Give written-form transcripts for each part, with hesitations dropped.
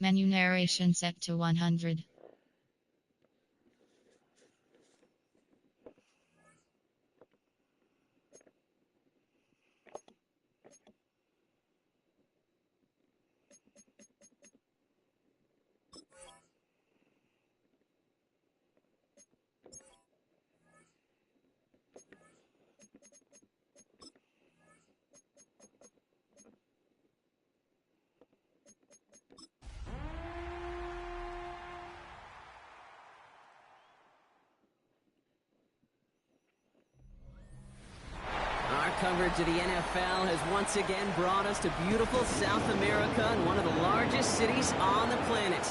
Menu narration set to 100. Coverage of the NFL has once again brought us to beautiful South America and one of the largest cities on the planet.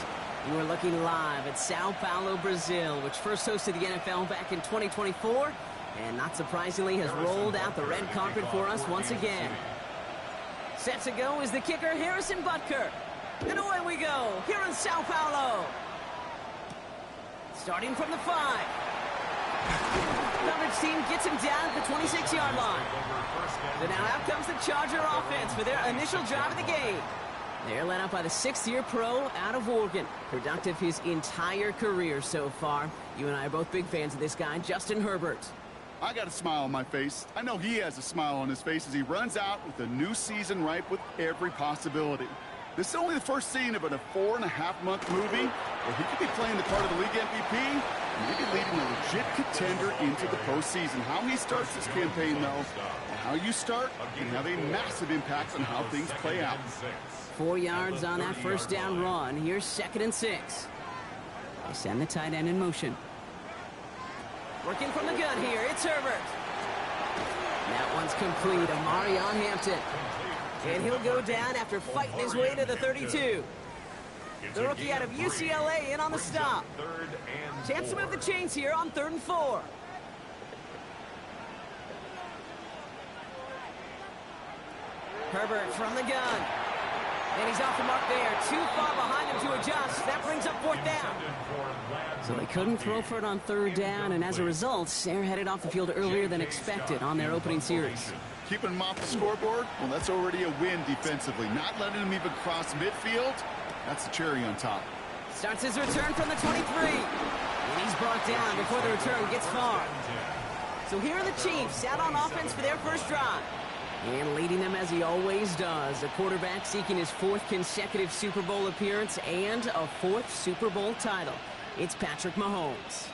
You are looking live at Sao Paulo, Brazil, which first hosted the NFL back in 2024, and not surprisingly has rolled out the red carpet for us once again. Set to go is the kicker, Harrison Butker. And away we go, here in Sao Paulo. Starting from the 5. Coverage team gets him down at the 26-yard line. So now out comes the Charger offense for their initial drive of the game. They're led up by the 6th-year pro out of Oregon. Productive his entire career so far. You and I are both big fans of this guy, Justin Herbert. I got a smile on my face. I know he has a smile on his face as he runs out with a new season ripe with every possibility. This is only the first scene of a 4.5-month movie where he could be playing the part of the league MVP and maybe leading a legit contender into the postseason. How he starts this campaign, though, and how you start can have a massive impact on how things play out. 4 yards on that first down run. Here's 2nd and 6. They send the tight end in motion. Working from the gun here, it's Herbert. That one's complete, Amarion Hampton. And he'll go down after fighting his way to the 32. The rookie out of UCLA in on the stop. Chance to move the chains here on 3rd and 4. Herbert from the gun. And he's off the mark there. Too far behind him to adjust. That brings up 4th down. So they couldn't throw for it on 3rd down, and as a result, they're headed off the field earlier than expected on their opening series. Keeping him off the scoreboard, well, that's already a win defensively. Not letting him even cross midfield, that's the cherry on top. Starts his return from the 23. And he's brought down before the return gets far. So here are the Chiefs out on offense for their first drive. And leading them as he always does, a quarterback seeking his 4th consecutive Super Bowl appearance and a 4th Super Bowl title. It's Patrick Mahomes.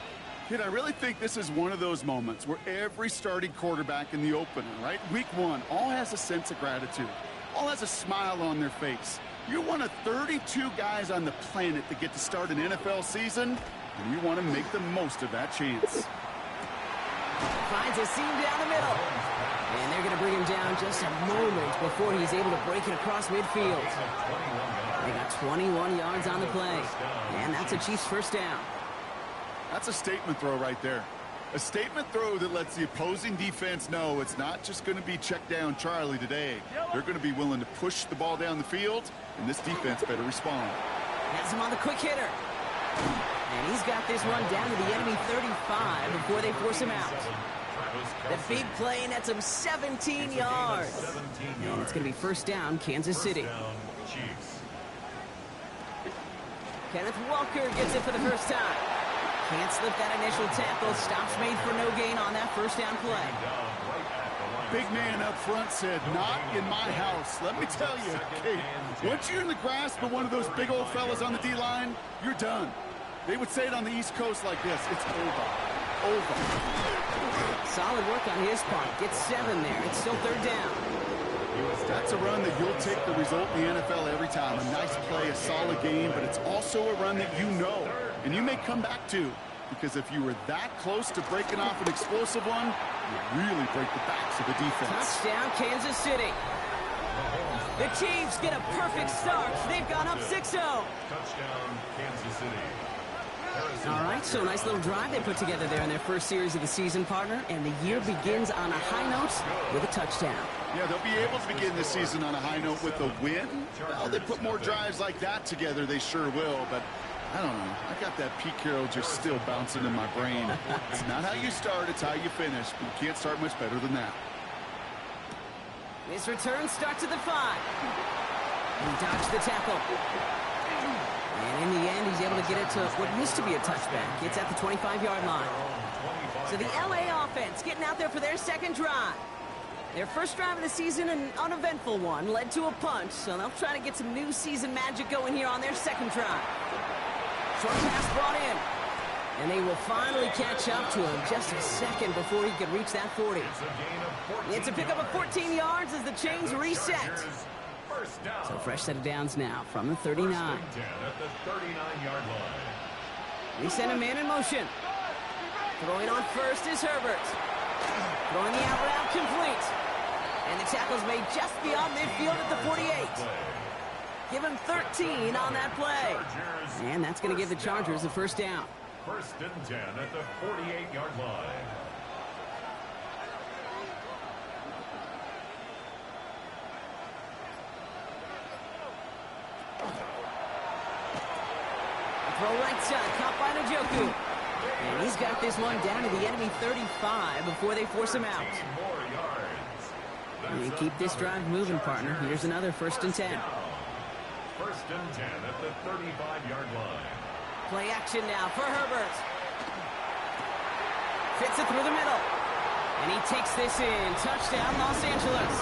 Kid, I really think this is one of those moments where every starting quarterback in the opener, right? Week 1, all has a sense of gratitude. All has a smile on their face. You're one of 32 guys on the planet that get to start an NFL season, and you want to make the most of that chance. Finds a seam down the middle. And they're going to bring him down just a moment before he's able to break it across midfield. They got 21 yards on the play. And that's a Chiefs first down. That's a statement throw right there. A statement throw that lets the opposing defense know it's not just going to be check down Charlie today. They're going to be willing to push the ball down the field, and this defense better respond. Has him on the quick hitter. And he's got this one down to the enemy 35 before they force him out. The big play nets him 17 yards. And it's going to be first down, Kansas City. Kenneth Walker gets it for the first time. Can't slip that initial tackle. Stops made for no gain on that first down play. Big man up front said, not in my house. Let me tell you, okay, once you're in the grasp of one of those big old fellas on the D-line, you're done. They would say it on the East Coast like this, it's over. Over. Solid work on his part. Gets 7 there. It's still 3rd down. That's a run that you'll take the result in the NFL every time. A nice play, a solid game, but it's also a run that you know, and you may come back to, because if you were that close to breaking off an explosive one, you really break the backs of the defense. Touchdown, Kansas City. The Chiefs get a perfect start. They've gone up 6-0. Touchdown, Kansas City. All right, so nice little drive they put together there in their first series of the season, partner, and the year begins on a high note with a touchdown. Yeah, they'll be able to begin this season on a high note with a win. Well, they put more drives like that together, they sure will, but I don't know. I got that Pete Carroll just still bouncing in my brain. It's not how you start, it's how you finish, but you can't start much better than that. This return starts at the 5. He dodged the tackle. And in the end, he's able to get it to what used to be a touchback. It's at the 25-yard line. So the LA offense getting out there for their second drive. Their first drive of the season, an uneventful one, led to a punch. So they'll try to get some new season magic going here on their second drive. Short pass brought in. And they will finally catch up to him just a second before he could reach that 40. It's a pickup of 14 yards as the chains reset. So fresh set of downs now from the 39. At the 39-yard line. We send a man in motion. Throwing on first is Herbert. Throwing the out route complete. And the tackle's made just beyond midfield at the 48. Give him 13 on that play. And that's going to give the Chargers the first down. First and 10 at the 48-yard line. Throw right side, caught by Njoku. And he's got this one down to the enemy 35 before they force him out. And keep this drive moving, partner. Here's another first and 10. First and 10 at the 35-yard line. Play action now for Herbert. Fits it through the middle. And he takes this in. Touchdown, Los Angeles.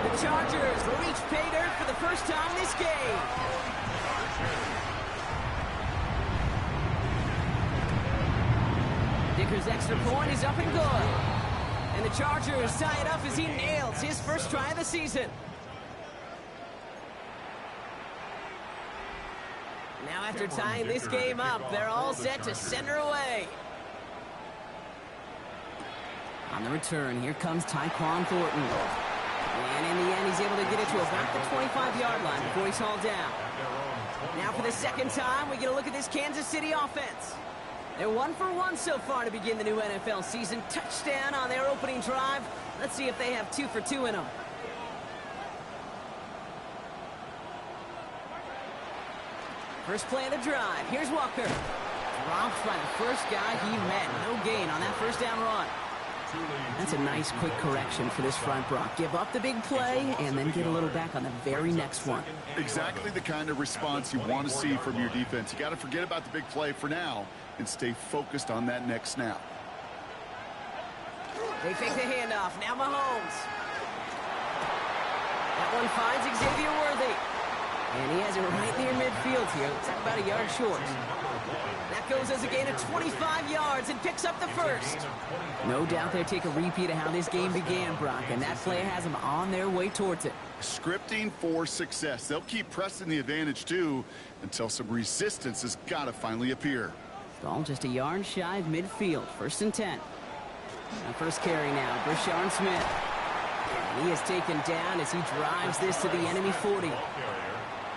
The Chargers reach pay dirt for the first time this game. Dicker's extra point is up and good. And the Chargers tie it up as he nails his first try of the season. Now after tying this game up, they're all set to send her away. On the return, here comes Tyquan Thornton. And in the end, he's able to get it to about the 25-yard line before he's hauled down. Now for the second time, we get a look at this Kansas City offense. They're 1 for 1 so far to begin the new NFL season. Touchdown on their opening drive. Let's see if they have 2 for 2 in them. First play of the drive. Here's Walker. Dropped by the first guy he met. No gain on that first down run. That's a nice quick correction for this front, Brock. Give up the big play and then get a little back on the very next one. Exactly the kind of response you want to see from your defense. You got to forget about the big play for now and stay focused on that next snap. They fake the handoff. Now Mahomes. That one finds Xavier Worthy. And he has it right near midfield here. It's about a yard short. That goes as a gain of 25 yards and picks up the first. No doubt they take a repeat of how this game began, Brock, and that play has them on their way towards it. Scripting for success. They'll keep pressing the advantage, too, until some resistance has got to finally appear. Ball just a yard shy of midfield. First and 10. Now first carry now, Brashard Smith. And he is taken down as he drives this to the enemy 40.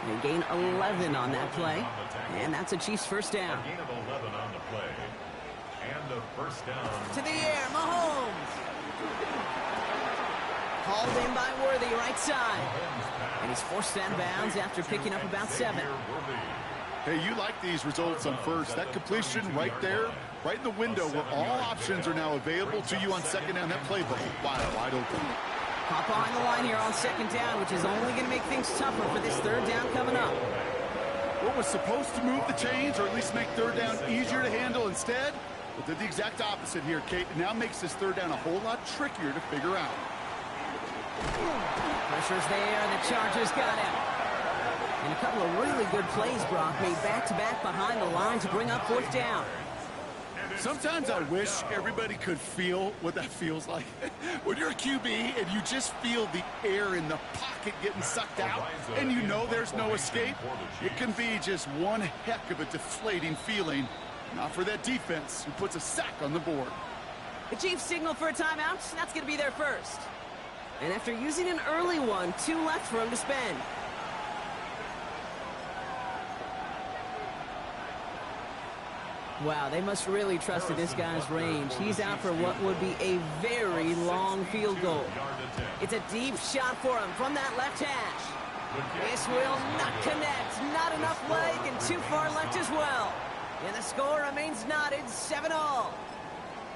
They gain 11 on that play, and that's a Chiefs first down. A gain of 11 on the play. And the first down. To the air, Mahomes. Hauled in by Worthy, right side. And he's forced out of bounds after picking up about 7. Hey, you like these results on first. That completion right there, right in the window where all options are now available to you on second down. That playbook wide open. Hop behind the line here on second down, which is only going to make things tougher for this third down coming up. What was supposed to move the chains or at least make third down easier to handle instead? Well, did the exact opposite here, Kate. It now makes this third down a whole lot trickier to figure out. Pressure's there, and the Chargers got him. And a couple of really good plays, Brock, made back-to-back behind the line to bring up fourth down. Sometimes I wish everybody could feel what that feels like. When you're a QB and you just feel the air in the pocket getting sucked out and you know there's no escape, it can be just one heck of a deflating feeling. Not for that defense who puts a sack on the board. The Chiefs signal for a timeout. That's going to be their first. And after using an early one, 2 left for him to spend. Wow, they must really trust in this guy's range. He's out for what would be a very long field goal. It's a deep shot for him from that left hash. This will not connect. Not enough leg and too far left as well. And the score remains knotted 7-all.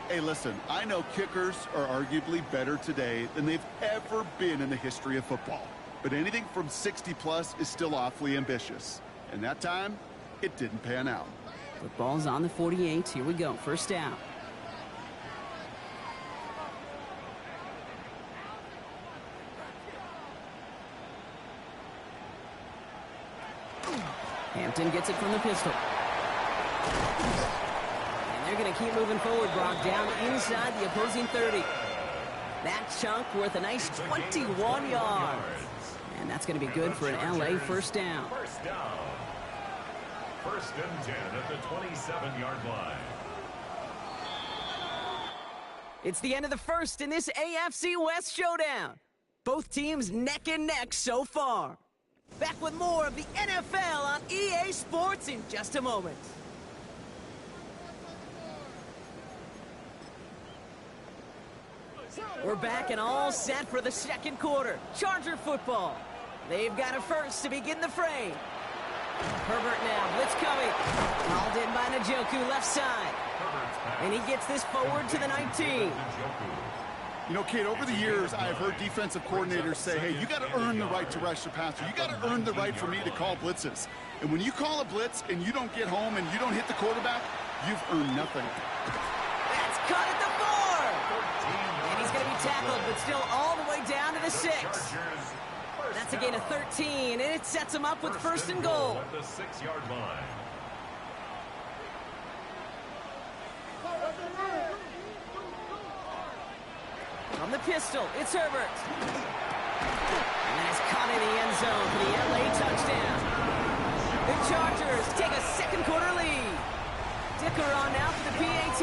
Hey, listen, I know kickers are arguably better today than they've ever been in the history of football. but anything from 60 plus is still awfully ambitious. And that time, it didn't pan out. Football's on the 48. Here we go. First down. Hampton gets it from the pistol. And they're going to keep moving forward, Brock, down inside the opposing 30. That chunk worth a nice 21 yards. And that's going to be good for an LA first down. First down. First and 10 at the 27-yard line. It's the end of the first in this AFC West showdown. Both teams neck and neck so far. Back with more of the NFL on EA Sports in just a moment. We're back and all set for the second quarter. Charger football. They've got a first to begin the fray. Herbert now, blitz coming. Hauled in by Njoku, left side. And he gets this forward to the 19. You know, Kate, over the years, I have heard defensive coordinators say, hey, you got to earn the right to rush the passer. You got to earn the right for me to call blitzes. And when you call a blitz and you don't get home and you don't hit the quarterback, you've earned nothing. That's cut at the 4. And he's going to be tackled, but still all the way down to the 6. That's a gain of 13, and it sets him up with first and goal. At the 6-yard line. From the pistol, it's Herbert. And it's caught in the end zone for the LA touchdown. The Chargers take a second quarter lead. Dicker on now for the PAT.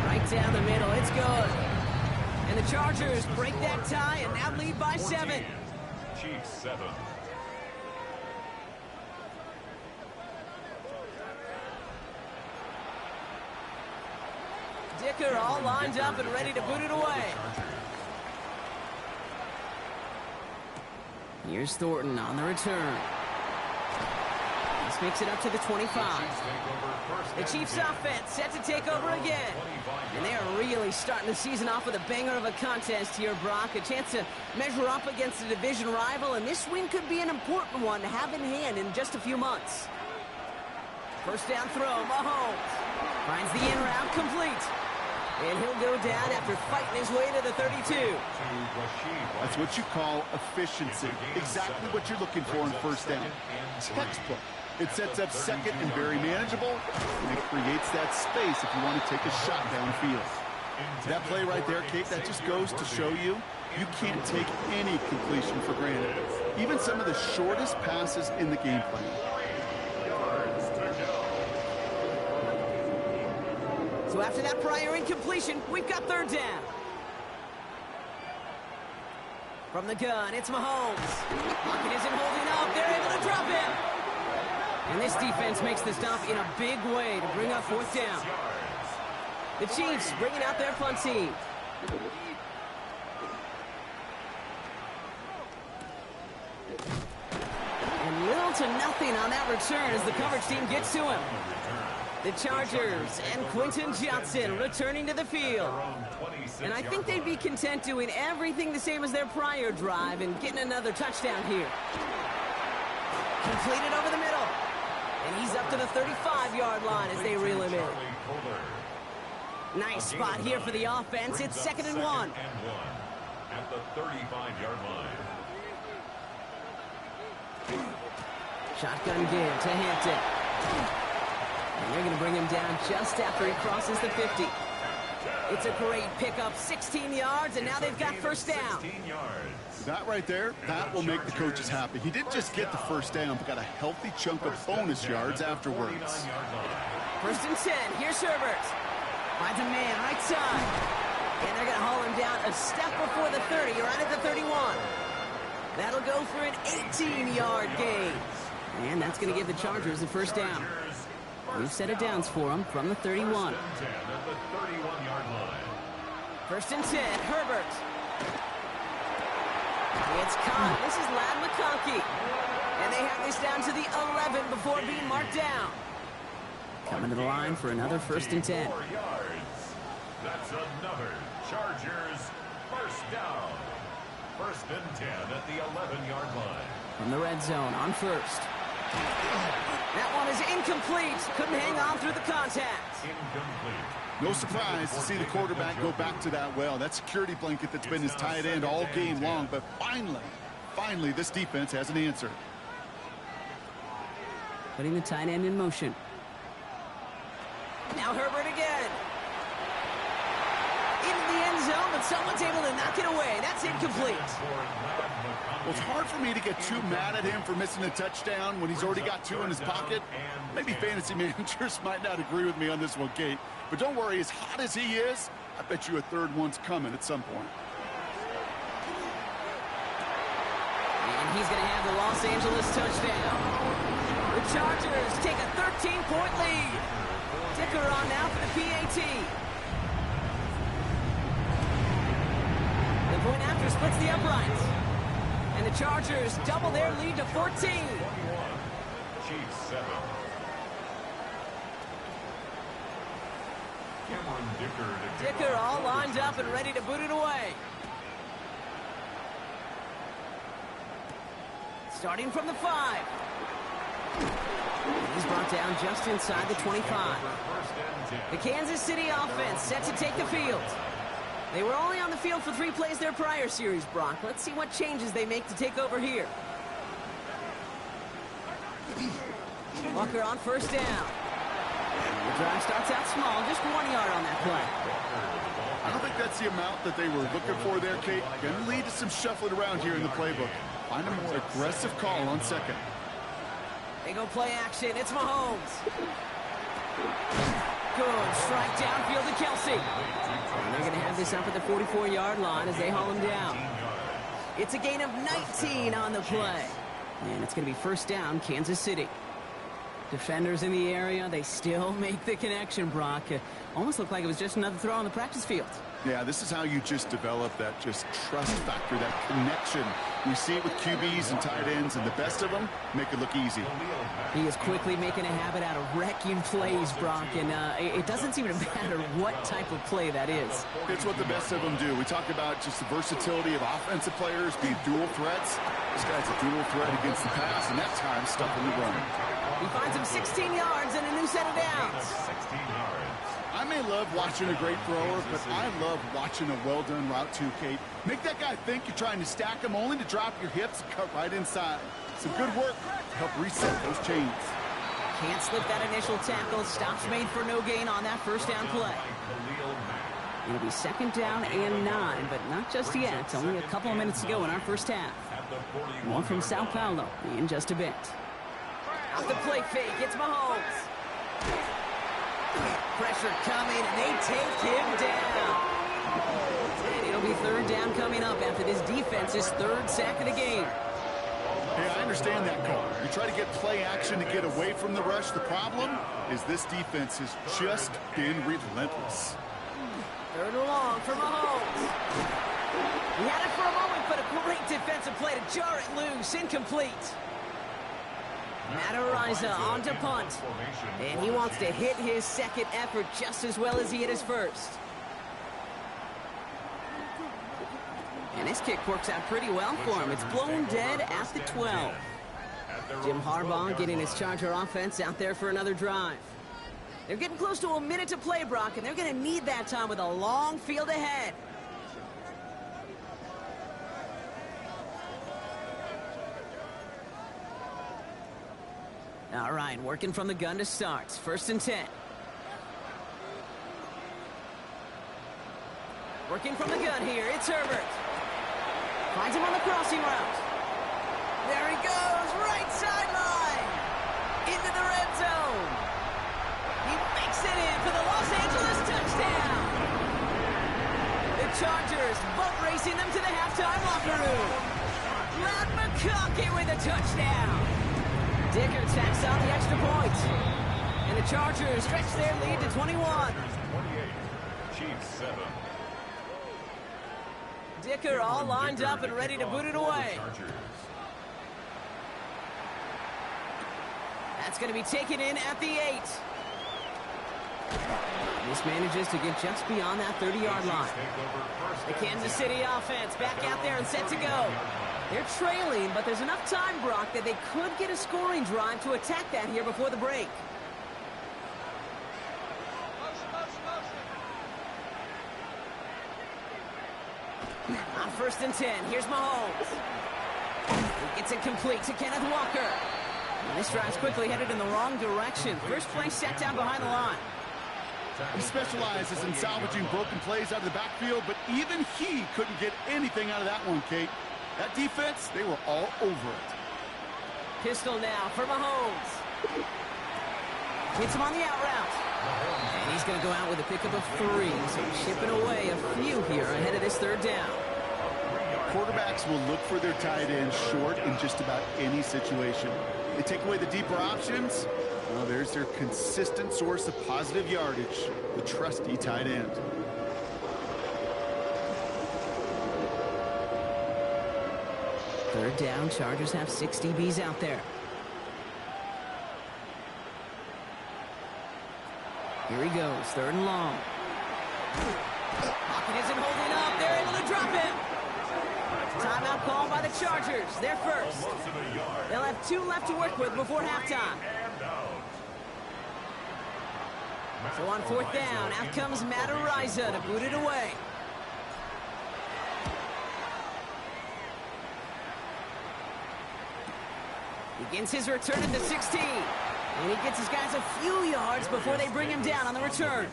Right down the middle, it's good. And the Chargers break that tie and now lead by 7. Chiefs 7. Dicker all lined up and ready to boot it away. Here's Thornton on the return. This makes it up to the 25. The Chiefs offense set to take over again. And they are really starting the season off with a banger of a contest here, Brock. A chance to measure up against a division rival, and this win could be an important one to have in hand in just a few months. First down throw, Mahomes. Finds the in route complete. And he'll go down after fighting his way to the 32. That's what you call efficiency. Exactly what you're looking for in first down. Textbook. It sets up second and very manageable, and it creates that space if you want to take a shot downfield. That play right there, Kate, that just goes to show you, you can't take any completion for granted. Even some of the shortest passes in the game plan. So after that prior incompletion, we've got third down. From the gun, it's Mahomes. Pocket isn't holding up. They're able to drop him. And this defense makes the stop in a big way to bring up fourth down. The Chiefs bringing out their punt team. And little to nothing on that return as the coverage team gets to him. The Chargers and Quentin Johnson returning to the field. And I think they'd be content doing everything the same as their prior drive and getting another touchdown here. Completed over the middle. And he's up to the 35-yard line as they reel him in. Nice spot here for the offense. It's 2nd and 1. At the 35-yard line. Shotgun give to Hampton. And they're going to bring him down just after he crosses the 50. It's a great pickup, 16 yards, and now they've got first down. That right there, that will make the coaches happy. He didn't just get the first down, but got a healthy chunk of bonus yards afterwards. First and 10, here's Herbert. Finds a man right side. And they're going to haul him down a step before the 30, right at the 31. That'll go for an 18-yard gain. And that's going to give the Chargers the first down. New set of downs for him from the 31. First and 10, Herbert. It's caught. This is Ladd McConkey. And they have this down to the 11 before being marked down. Coming to the line for another first and 10. That's another Chargers First down. First and 10 at the 11-yard line. From the red zone on first. That one is incomplete. Couldn't hang on through the contact. Incomplete. No surprise to see the quarterback go back to that well. That security blanket that's been his tight end all game long. But finally, this defense has an answer. Putting the tight end in motion. Now Herbert again. Into the end zone, but someone's able to knock it away. That's incomplete. Well, it's hard for me to get too mad at him for missing a touchdown when he's already got two in his pocket. Maybe fantasy managers might not agree with me on this one, Kate. But don't worry, as hot as he is, I bet you a third one's coming at some point. And he's going to have the Los Angeles touchdown. The Chargers take a 13-point lead. Dicker on now for the PAT. The point after splits the uprights. And the Chargers double their lead to 14. 21. Chiefs 7. Cameron Dicker all lined up and ready to boot it away. Starting from the 5. He's brought down just inside the 25. The Kansas City offense set to take the field. They were only on the field for 3 plays their prior series, Brock. Let's see what changes they make to take over here. Walker on first down. The drive starts out small, just 1 yard on that play. I don't think that's the amount that they were looking for there, Kate. Going to lead to some shuffling around here in the playbook. Find a more aggressive call on second. They go play action. It's Mahomes. Good strike downfield to Kelsey. And they're going to have this up at the 44-yard line as they haul him down. It's a gain of 19 on the play. And it's going to be first down, Kansas City. Defenders in the area, they still make the connection, Brock. Almost looked like it was just another throw on the practice field. Yeah, this is how you just develop that just trust factor, that connection. We see it with QBs and tight ends, and the best of them make it look easy. He is quickly making a habit out of wrecking plays, Brock, and it doesn't seem to matter what type of play that is. It's what the best of them do. We talk about just the versatility of offensive players being dual threats. This guy's a dual threat against the pass, and that time stuck in the run. He finds him 16 yards and a new set of downs. 16 yards. I may love watching a great thrower, but I love watching a well-done route too, Kate. Make that guy think you're trying to stack him only to drop your hips and cut right inside. Some good work to help reset those chains. Can't slip that initial tackle. Stops made for no gain on that first down play. It'll be second down and 9, but not just yet. Only a couple of minutes to go in our first half. More from Sao Paulo in just a bit. Out the play fake, it's Mahomes. Pressure coming, and they take him down. And it'll be third down coming up after this defense's third sack of the game. Hey, I understand that call. You try to get play action to get away from the rush. The problem is this defense has just been relentless. Third and long for Mahomes. He had it for a moment, but a great defensive play to jar it loose. Incomplete. Matt Ariza on to punt. And he wants to hit his second effort just as well as he hit his first. And this kick works out pretty well for him. It's blown dead at the 12. Jim Harbaugh getting his Charger offense out there for another drive. They're getting close to a minute to play, Brock, and they're going to need that time with a long field ahead. All right, working from the gun to start. First and 10. Working from the gun here, it's Herbert. Finds him on the crossing route. There he goes, right sideline. Into the red zone. He makes it in for the Los Angeles touchdown. The Chargers boat racing them to the halftime locker room. Matt McConkey with a touchdown. Dicker tacks on the extra point. And the Chargers stretch their lead to 21. 28. Chiefs 7. Dicker all lined up and ready to boot it away. That's going to be taken in at the 8. This manages to get just beyond that 30-yard line. The Kansas City offense back out there and set to go. They're trailing, but there's enough time, Brock, that they could get a scoring drive to attack that here before the break. On 1st and 10, here's Mahomes. He gets it complete to Kenneth Walker. And this drive's quickly headed in the wrong direction. First play set down behind the line. He specializes in salvaging broken plays out of the backfield, but even he couldn't get anything out of that one, Kate. That defense, they were all over it. Pistol now for Mahomes. Hits him on the out route. And he's going to go out with a pickup of 3. So chipping away a few here ahead of this 3rd down. Quarterbacks will look for their tight end short in just about any situation. They take away the deeper options. Well, there's their consistent source of positive yardage, the trusty tight end. Third down, Chargers have 6 DBs out there. Here he goes, 3rd and long. Pocket isn't holding up. They're able to drop him. Timeout called by the Chargers. They're first. They'll have 2 left to work with before halftime. So on 4th down, out comes Matt Ariza to boot it away. Begins his return at the 16. And he gets his guys a few yards before they bring him down on the return.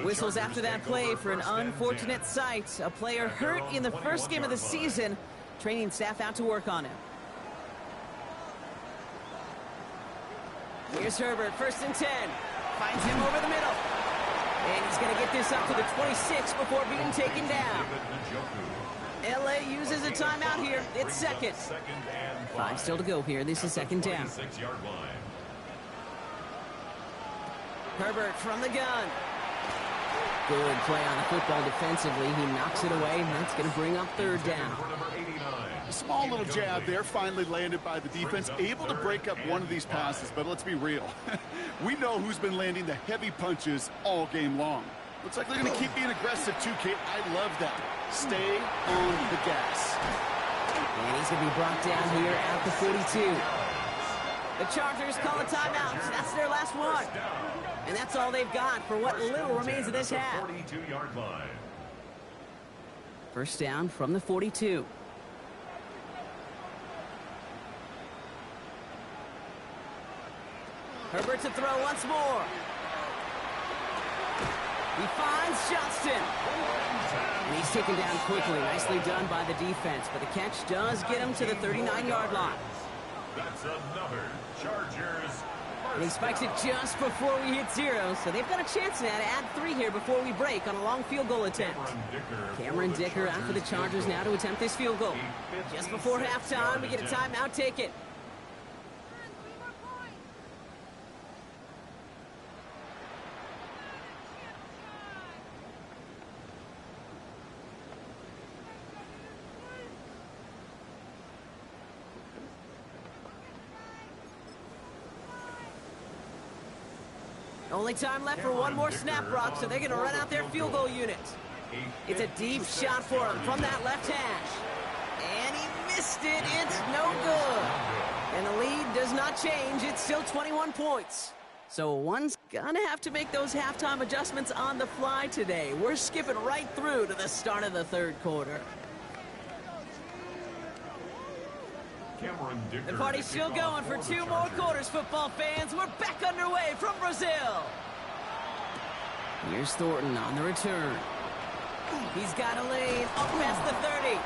Whistles after that play for an unfortunate sight. A player hurt in the first game of the season. Training staff out to work on him. Here's Herbert, 1st and 10. Finds him over the middle. And he's going to get this up to the 26 before being taken down. LA uses a timeout here. It's 2nd. 5 still to go here. This is 2nd down. Herbert from the gun. Good play on the football defensively. He knocks it away, and that's going to bring up 3rd down. A small little jab there, finally landed by the defense, able to break up one of these passes, but let's be real. We know who's been landing the heavy punches all game long. Looks like they're going to keep being aggressive too, Kate. I love that. Stay on the gas. And he's going to be brought down here at the 42. The Chargers call a timeout. That's their last one. And that's all they've got for what little remains of this half. 42-yard line. First down from the 42. Herbert to throw once more. He finds Johnston. And he's taken down quickly. Nicely done by the defense. But the catch does get him to the 39-yard line. That's another Chargers. And he spikes it just before we hit 0. So they've got a chance now to add 3 here before we break on a long field goal attempt. Cameron Dicker out for the Chargers now to attempt this field goal. Just before halftime, we get a timeout. Take it. Only time left for one more snap, Brock, so they're going to run out their field goal unit. It's a deep shot for him from that left hash. And he missed it. It's no good. And the lead does not change. It's still 21 points. So one's going to have to make those halftime adjustments on the fly today. We're skipping right through to the start of the 3rd quarter. The party's still going for 2 more quarters, football fans. We're back underway from Brazil. Here's Thornton on the return. He's got a lane up past the 30.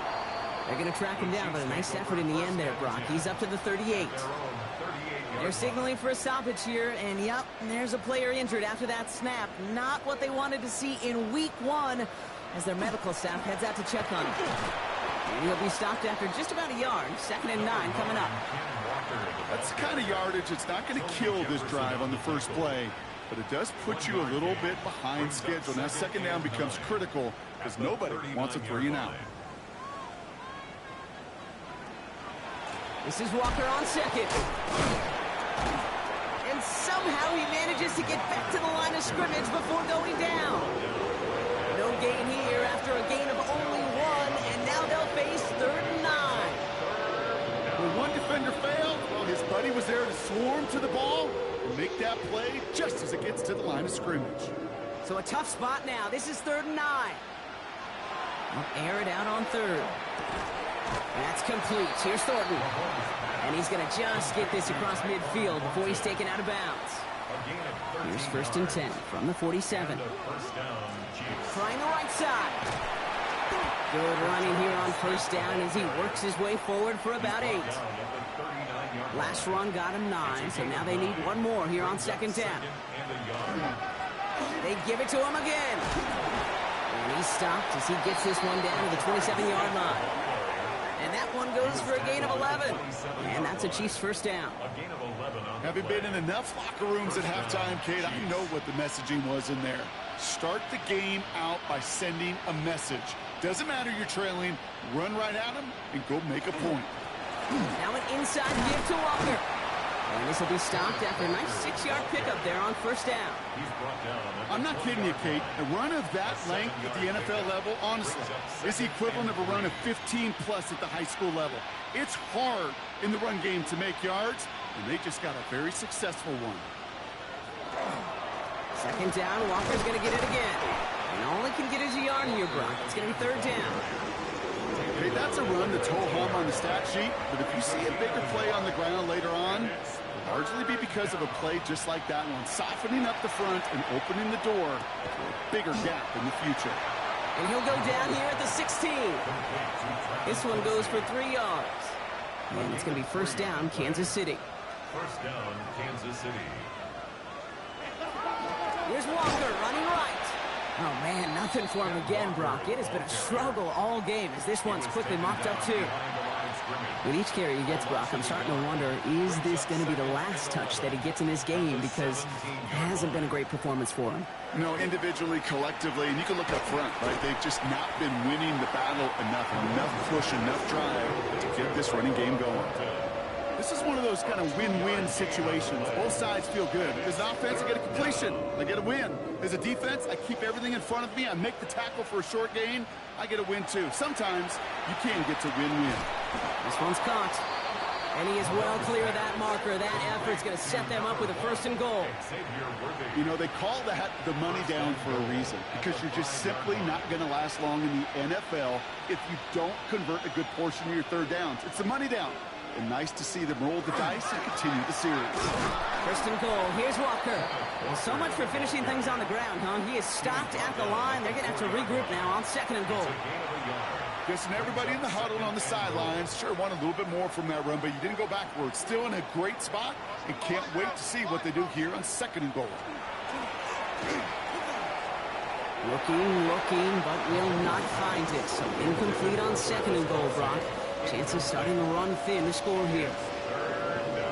They're going to track him down, but a nice effort in the end there, Brock. He's up to the 38. They're signaling for a stoppage here, and yep, there's a player injured after that snap. Not what they wanted to see in week 1 as their medical staff heads out to check on him. And he'll be stopped after just about a yard. 2nd and 9 coming up. That's the kind of yardage that's not going to kill this drive on the first play, but it does put you a little bit behind schedule. Now 2nd down becomes critical because nobody wants a 3 and out. This is Walker on 2nd. And somehow he manages to get back to the line of scrimmage before going down. No gain here after a gain of only one, and now they'll face 3rd and 9. When one defender failed, well, his buddy was there to swarm to the ball and make that play just as it gets to the line of scrimmage. So a tough spot now. This is 3rd and 9. They'll air it out on 3rd. That's complete. Here's Thornton. And he's going to just get this across midfield before he's taken out of bounds. Here's 1st and 10 from the 47. Trying the right side. Good running here on 1st down as he works his way forward for about 8. Last run got him 9, so now they need one more here on 2nd down. They give it to him again. And he's stopped as he gets this one down to the 27-yard line. And that one goes for a gain of 11. And that's a Chiefs 1st down. Having been in enough locker rooms at halftime, Kate, I know what the messaging was in there. Start the game out by sending a message. Doesn't matter you're trailing, run right at them and go make a point. Now an inside give to Walker. And this will be stopped after a nice 6-yard pickup there on 1st down. I'm not kidding you, Kate. A run of that length at the NFL level, honestly, is the equivalent of a run of 15-plus at the high school level. It's hard in the run game to make yards, and they just got a very successful one. 2nd down, Walker's going to get it again. And all he can get is a yard here, Brock. It's going to be 3rd down. Hey, that's a run that's ho-hum on the stat sheet, but if you see a bigger play on the ground later on, it'll largely be because of a play just like that one, softening up the front and opening the door to a bigger gap in the future. And he'll go down here at the 16. This one goes for 3 yards. And it's going to be 1st down, Kansas City. 1st down, Kansas City. Here's Walker running right. Oh, man, nothing for him again, Brock. It has been a struggle all game as this one's quickly mopped up, too. With each carry he gets, Brock, I'm starting to wonder, is this going to be the last touch that he gets in this game? Because it hasn't been a great performance for him. No, individually, collectively, and you can look up front, right? They've just not been winning the battle enough push, enough drive to get this running game going. This is one of those kind of win-win situations. Both sides feel good. As an offense, I get a completion. I get a win. As a defense, I keep everything in front of me. I make the tackle for a short gain. I get a win, too. Sometimes you can get to win-win. This one's caught. And he is well clear of that marker. That effort's going to set them up with a 1st and goal. You know, they call that the money down for a reason, because you're just simply not going to last long in the NFL if you don't convert a good portion of your 3rd downs. It's the money down. And nice to see them roll the dice and continue the series. 1st and goal. Here's Walker. Well, so much for finishing things on the ground, huh? He is stopped at the line. They're going to have to regroup now on 2nd and goal. Guessing everybody in the huddle on the sidelines sure wanted a little bit more from that run, but you didn't go backwards. Still in a great spot, and can't wait to see what they do here on 2nd and goal. Looking, but will not find it. So incomplete on 2nd and goal, Brock. Chances starting to run thin to score here.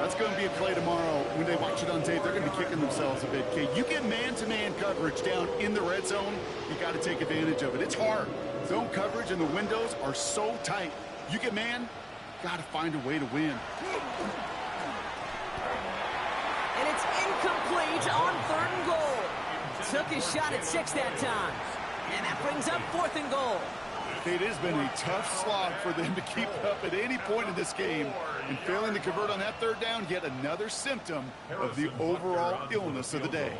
That's going to be a play tomorrow. When they watch it on tape, they're going to be kicking themselves a bit. Okay, you get man-to-man coverage down in the red zone, you got to take advantage of it. It's hard. Zone coverage and the windows are so tight. You get man, got to find a way to win. And it's incomplete on 3rd and goal. Took his shot at 6 that time. And that brings up 4th and goal. It has been a tough slog for them to keep up at any point in this game. And failing to convert on that 3rd down, yet another symptom of the overall illness of the day.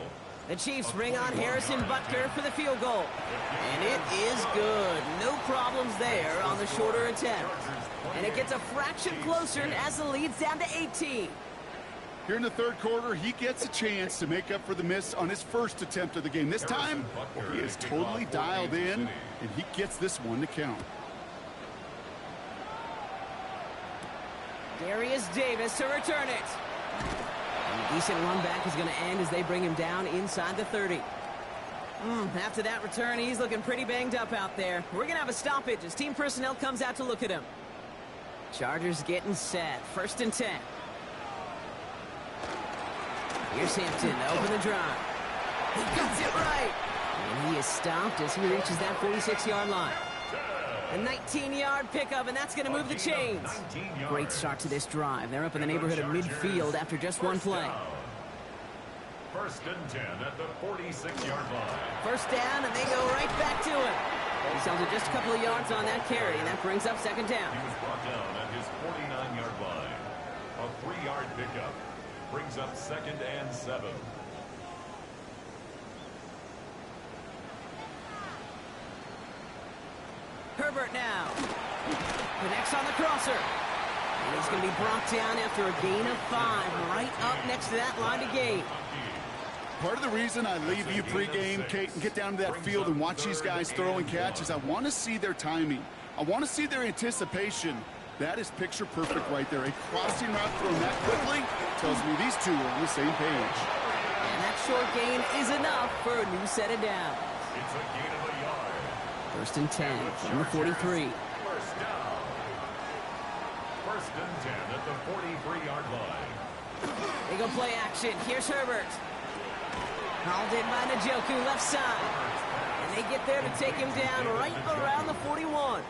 The Chiefs bring on Harrison Butker for the field goal. And it is good. No problems there on the shorter attempt. And it gets a fraction closer as the lead's down to 18. Here in the 3rd quarter, he gets a chance to make up for the miss on his 1st attempt of the game. This time, he is totally dialed in, and he gets this one to count. Darius Davis to return it. And a decent run back is going to end as they bring him down inside the 30. After that return, he's looking pretty banged up out there. We're going to have a stoppage as team personnel comes out to look at him. Chargers getting set. 1st and 10. Here's Hampton to open the drive. He gets it right. And he is stopped as he reaches that 46-yard line. A 19-yard pickup, and that's going to move the chains. Great start to this drive. They're up in the neighborhood of midfield after just one play. First and 10 at the 46-yard line. First down, and they go right back to him. He sells it just a couple of yards on that carry, and that brings up second down. He was brought down at his 49-yard line. A 3-yard pickup brings up second and 7. Herbert now. Connects on the crosser. And he's going to be brought down after a gain of 5, right up next to that line to gain. Part of the reason I leave you pregame, Kate, and get down to that field and watch these guys throw and catch is I want to see their timing. I want to see their anticipation. That is picture perfect right there. A crossing route thrown that quickly tells me these two are on the same page. And that short gain is enough for a new set of downs. It's a gain of a yard. First and 10 from the 43. First down. First and 10 at the 43-yard line. They go play action. Here's Herbert. Hauled in by Njoku, left side. And they get there to take him down right around the 41.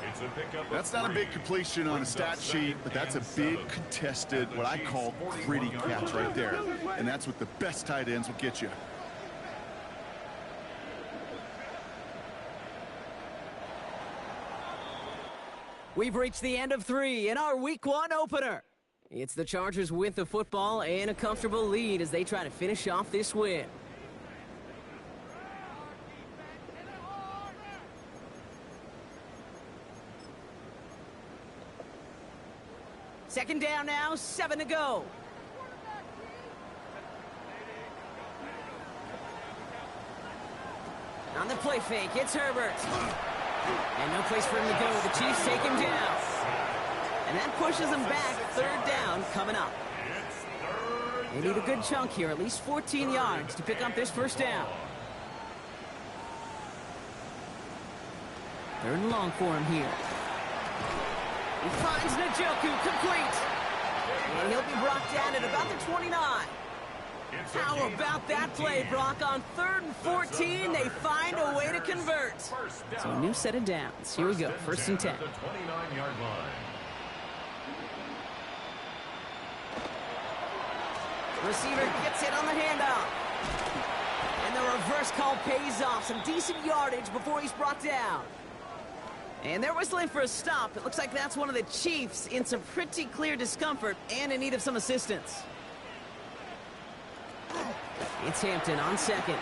It's a pickup. That's not a big completion on a stat sheet, but that's a big contested, what I call pretty catch right there. And that's what the best tight ends will get you. We've reached the end of 3 in our Week 1 opener. It's the Chargers with the football and a comfortable lead as they try to finish off this win. Second down now, 7 to go. On the play fake, it's Herbert. And no place for him to go. The Chiefs take him down. And that pushes them back. Third down coming up. They need a good chunk here, at least 14 yards to pick up this first down. Third and long for him here. He finds Njoku, complete. And he'll be brought down at about the 29. How about that play, Brock? On 3rd and 14, they find a way to convert. So a new set of downs. Here we go, first and 10. The 29-yard line. Receiver gets it on the handoff. And the reverse call pays off. Some decent yardage before he's brought down. And they're whistling for a stop. It looks like that's one of the Chiefs in some pretty clear discomfort and in need of some assistance. It's Hampton on second.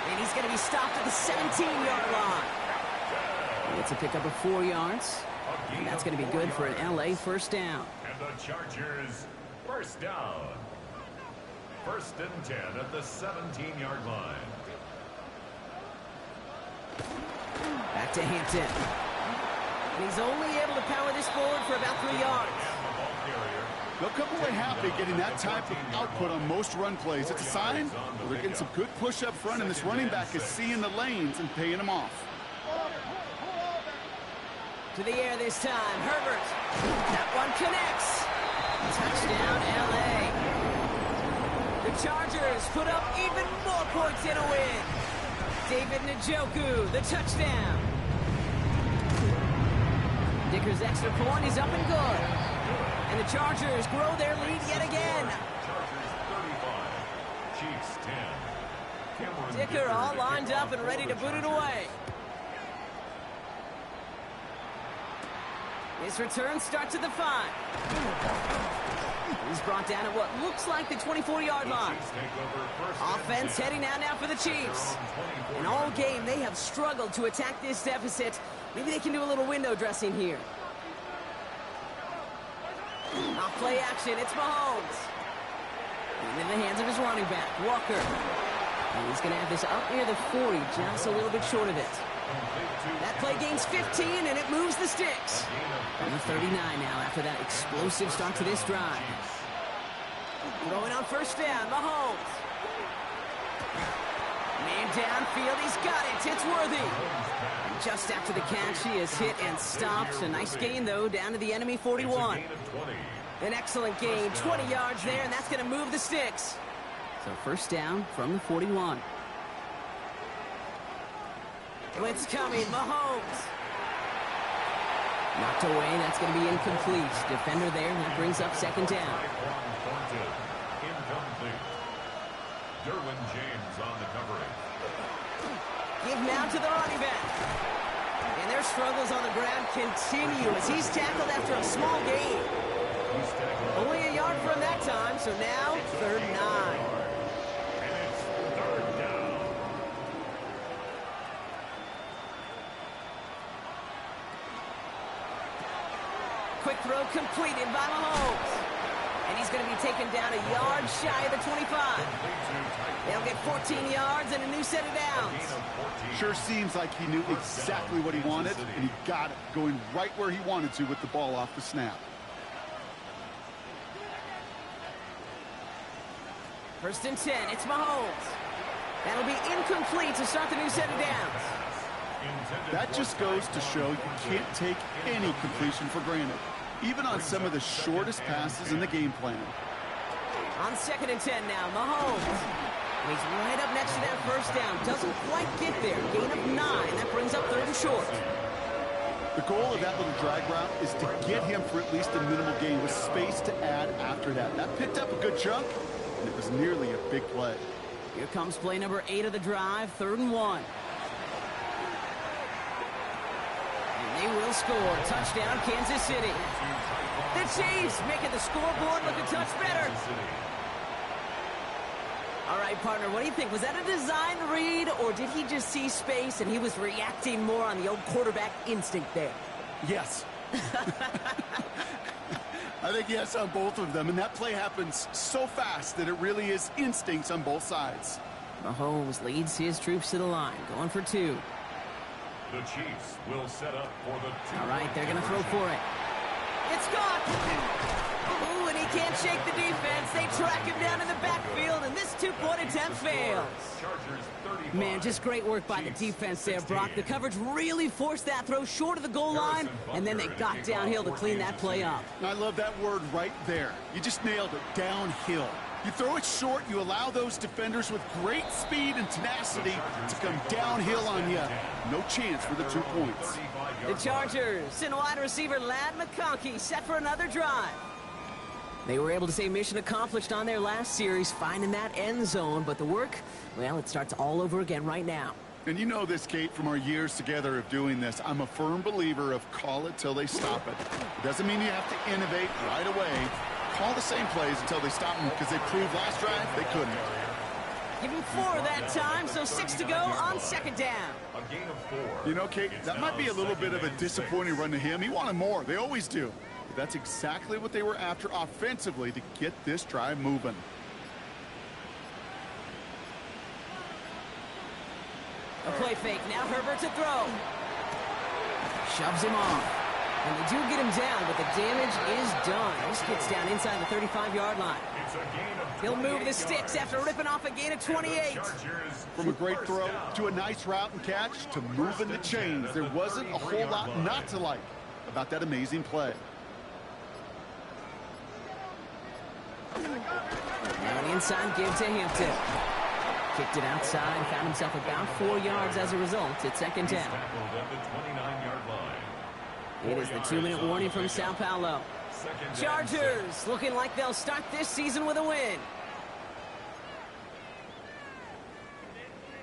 And he's going to be stopped at the 17-yard line. It's a pickup of 4 yards. And that's going to be good for an LA first down. And the Chargers first down. First and 10 at the 17-yard line. Back to Hampton. And he's only able to power this forward for about 3 yards. They'll come away happy getting that type of output on most run plays. It's a sign that they're getting some good push up front, and this running back is seeing the lanes and paying them off. To the air this time, Herbert. That one connects. Touchdown, LA. The Chargers put up even more points in a win. David Njoku, the touchdown. Dicker's extra point is up and good. And the Chargers grow their lead yet again. Chargers 35, Chiefs 10. Dicker all lined up and ready to boot it away. His return starts at the 5. He's brought down at what looks like the 24-yard line. Offense heading out now for the Chiefs. And all game, they have struggled to attack this deficit. Maybe they can do a little window dressing here. Off play action, it's Mahomes. And in the hands of his running back, Walker. And he's going to have this up near the 40, just a little bit short of it. That play gains 15, and it moves the sticks. On the 39 now after that explosive start to this drive. Throwing on first down, Mahomes. Man downfield, he's got it. It's Worthy. Just after the catch, he is hit and stopped. A nice gain, though, down to the enemy 41. An excellent gain, 20 yards there, and that's going to move the sticks. So first down from the 41. Blitz coming, Mahomes. Knocked away, that's going to be incomplete. Defender there, that brings up second down. Derwin James on the coverage. Give now to the running back. And their struggles on the ground continue as he's tackled after a small gain. He's tackled. Only a yard from that time, so now 3rd and 9. And it's 3rd down. Quick throw completed by Mahomes. And he's going to be taken down a yard shy of the 25. They'll get 14 yards and a new set of downs. Sure seems like he knew exactly what he wanted, and he got it, going right where he wanted to with the ball off the snap. 1st and 10, it's Mahomes. That'll be incomplete to start the new set of downs. That just goes to show you can't take any completion for granted, even on some of the shortest passes in the game plan. On 2nd and 10 now, Mahomes. And he's right up next to that 1st down. Doesn't quite get there. Gain of 9. That brings up 3rd and short. The goal of that little drag route is to get him for at least a minimal gain with space to add after that. That picked up a good chunk, and it was nearly a big play. Here comes play number 8 of the drive, 3rd and 1. And they will score. Touchdown, Kansas City. The Chiefs making the scoreboard look a touch better. All right, partner, what do you think? Was that a design read, or did he just see space and he was reacting more on the old quarterback instinct there? Yes. I think yes on both of them, and that play happens so fast that it really is instincts on both sides. Mahomes leads his troops to the line, going for 2. The Chiefs will set up for the 2. All right, they're going to throw for it. It's caught! Ooh, and he can't shake the defense. They track him down in the backfield, and this 2-point attempt fails. Chargers 35. Man, just great work by the defense there, Brock. The coverage really forced that throw short of the goal line, and then they got downhill to clean that play up. I love that word right there. You just nailed it, downhill. You throw it short, you allow those defenders with great speed and tenacity to come downhill on you. No chance for the 2 points. The Chargers and wide receiver Ladd McConkey set for another drive. They were able to say mission accomplished on their last series, finding that end zone, but the work, well, it starts all over again right now. And you know this, Kate, from our years together of doing this. I'm a firm believer of call it till they stop it. It doesn't mean you have to innovate right away. Call the same plays until they stop them, because they proved last drive they couldn't. Give him 4 that time, so 6 to go on 2nd down. A gain of 4. You know, Kate, that might be a little bit of a disappointing run to him. He wanted more. They always do. But that's exactly what they were after offensively to get this drive moving. A play fake. Now Herbert to throw. Shoves him off. And they do get him down, but the damage is done. This gets down inside the 35-yard line. It's a gain of He'll move the sticks after ripping off a gain of 28. From a great throw to a nice route and catch to moving the chains, there wasn't a whole lot not to like about that amazing play. Now an inside give to Hampton. Kicked it outside, found himself about 4 yards as a result. It's 2nd down. It is the 2-minute warning from Sao Paulo. Chargers looking like they'll start this season with a win.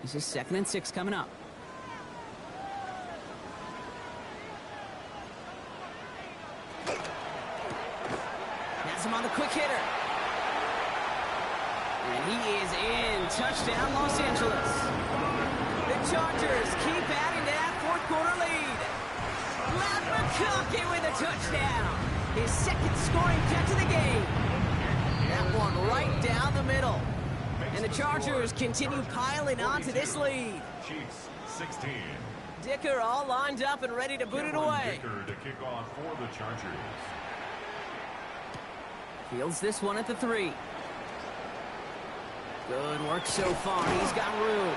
This is 2nd and 6 coming up. That's him on the quick hitter. And he is in. Touchdown, Los Angeles. The Chargers keep adding to that 4th quarter lead. Ladd McConkey with a touchdown. His 2nd scoring catch of the game. That one right down the middle. And the Chargers continue piling on to this lead. Chiefs 16. Dicker all lined up and ready to boot it away. Dicker to kick off for the Chargers. Fields this one at the 3. Good work so far. He's got room.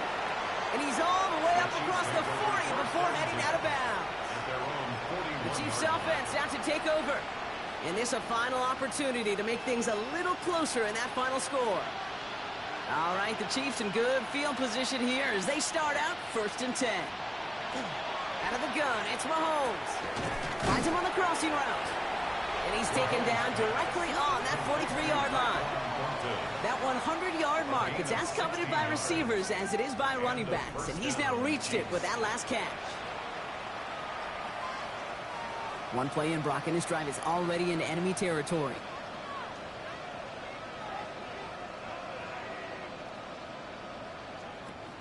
And he's all the way up across the 40 before heading out of bounds. The Chiefs offense out to take over. And this a final opportunity to make things a little closer in that final score. All right, the Chiefs in good field position here as they start out 1st and 10. Out of the gun, it's Mahomes. Finds him on the crossing route. And he's taken down directly on that 43-yard line. That 100-yard mark, it's as coveted by receivers as it is by running backs. And he's now reached it with that last catch. One play in, Brock, and his drive is already in enemy territory.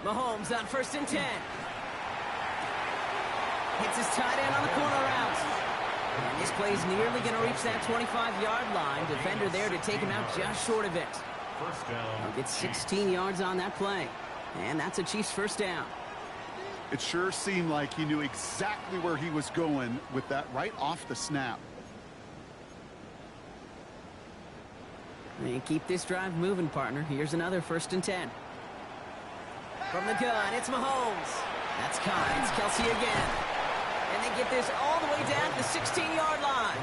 Mahomes on 1st and 10. Hits his tight end on the corner route. And this play's nearly going to reach that 25-yard line. Defender there to take him out just short of it. First down. He'll get 16 yards on that play. And that's a Chiefs first down. It sure seemed like he knew exactly where he was going with that right off the snap. And keep this drive moving, partner. Here's another 1st and 10. From the gun, it's Mahomes. That's caught. It's Kelsey again. And they get this all the way down to the 16-yard line.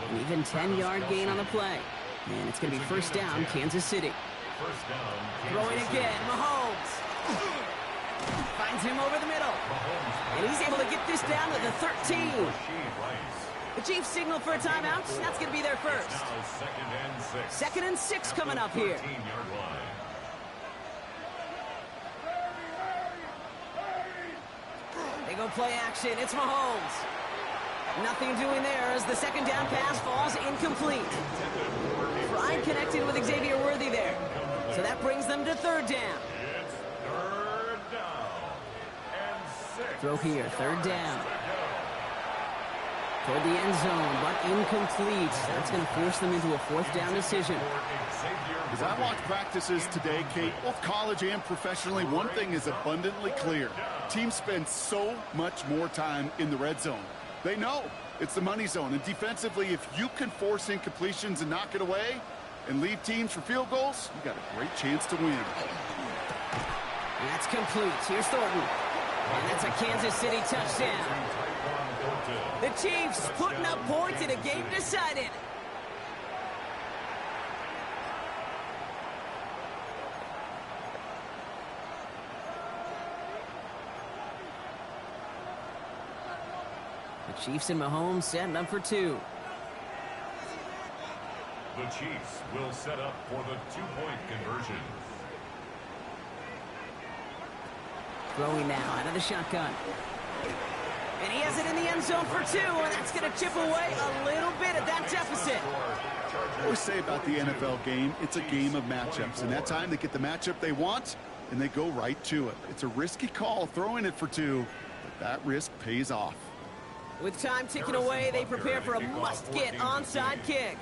An even 10-yard gain on the play. And it's going to be first down, Kansas City. First down. Throwing again, Mahomes. Finds him over the middle. And he's able to get this down to the 13. The Chiefs signal for a timeout. That's going to be their first. Second and 6 coming up here. They go play action. It's Mahomes. Nothing doing there as the second down pass falls incomplete. Pride connected with Xavier Worthy there. So that brings them to 3rd down. It's 3rd down. And 6. Throw here, 3rd down. Toward the end zone, but incomplete. That's going to force them into a 4th down decision. As I watched practices today, Kate, both college and professionally, one thing is abundantly clear. Teams spend so much more time in the red zone. They know it's the money zone. And defensively, if you can force incompletions and knock it away and leave teams for field goals, you got a great chance to win. That's complete. Here's Thornton. And that's a Kansas City touchdown. The Chiefs putting up points in a game decided. The Chiefs and Mahomes setting up for 2. The Chiefs will set up for the 2-point conversion. Throwing now out of the shotgun. And he has it in the end zone for 2, and that's going to chip away a little bit at that deficit. I always say about the NFL game, it's a game of matchups. And that time they get the matchup they want, and they go right to it. It's a risky call throwing it for 2, but that risk pays off. With time ticking away, they prepare for a must-get onside kick.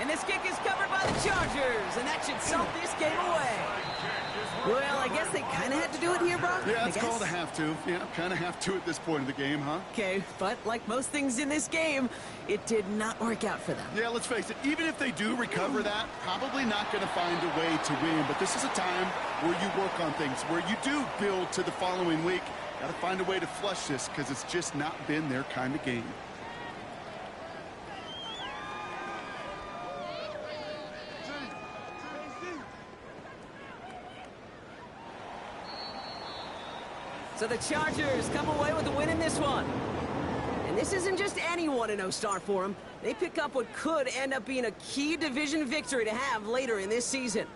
And this kick is covered by the Chargers, and that should salt this game away. Well, I guess they kind of had to do it here, Brock. Yeah, it's called a have to. Yeah, kind of have to at this point in the game, huh? Okay, but like most things in this game, it did not work out for them. Yeah, let's face it, even if they do recover that, probably not going to find a way to win. But this is a time where you work on things, where you do build to the following week. Got to find a way to flush this because it's just not been their kind of game. So the Chargers come away with the win in this one. And this isn't just any 1-0 start for them. They pick up what could end up being a key division victory to have later in this season.